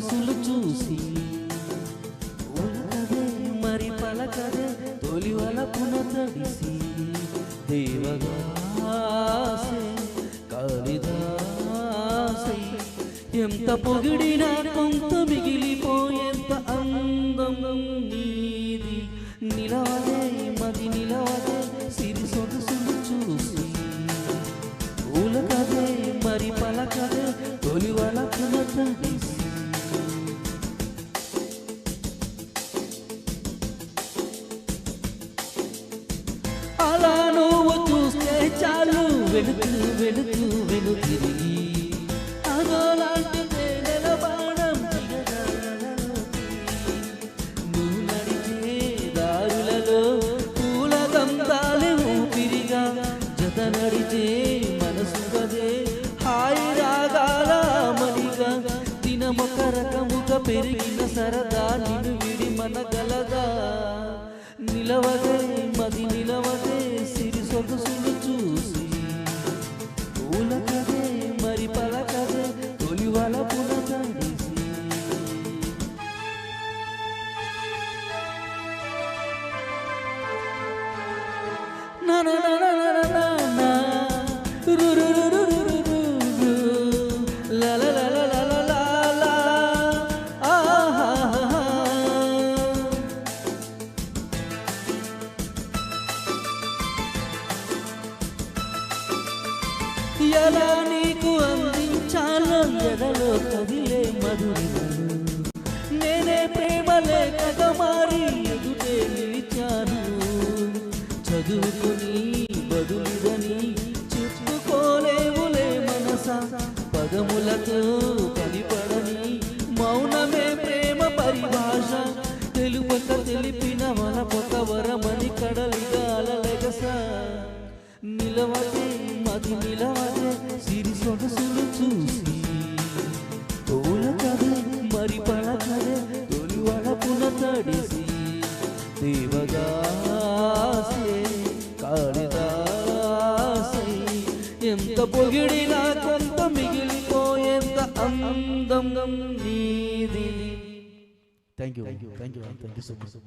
సొగసులు చూసి ఉలకదే మరి పలకదే తొలి వలపున తడిసి దేవదాసే కాళిదాసే ఎంత పొగిడినా కొంత మిగిలిపోయేంత అందం నీది నిలవదే మది నిలవదే సిరి సొగసులు చూసి ఉలకదే మరి పలకదే తొలి వలపున తడిసి అలా నువ్వు చూస్తే చాలు వెళుతూ వెళుతూ వెనుతిరిగి అదోలాంటి తేనెల బాణం నువ్వు నడిచే దారులలో పూల గంధాలే ఊపిరిగా జత నడిచే మనసు కదే హాయి రాగాల మనిగా దినమొక రకముగా పెరిగిన సరదా నిన్ను విడి మనగలగా నిలవదే మది నిలవదే సిరి సొగసులు చూసి ఉలకదే మరి పలకదే తొలి వలపున తడిసి నా నా నా నా నా నా రు రు రు రు రు రు రు లా లా లా లా లా లా లా ఆహా ఎలా నీకు అందించాలో ఎదలో కదిలే మధురిమలు నేనే ప్రేమ లేఖగా మారి ఎదుటే నిలిచాను చదువుకుని బదులుదని చెప్పుకోలేవులే మనసా పదములతో కనిపడని మౌనమే ప్రేమ పరిభాష తెలుపక తెలిపిన వలపొక వరమని కడలిగా అలలెగస నిలవదే మది నిలవదే సిరి సొగసులు చూసి ఉలకదే మరి పలకదే తొలి వలపున తడిసి దేవదాసే కాళిదాసే ఎంత పొగిడినా కొంత మిగిలిపోయేంత అందం నీది. Thank you so much.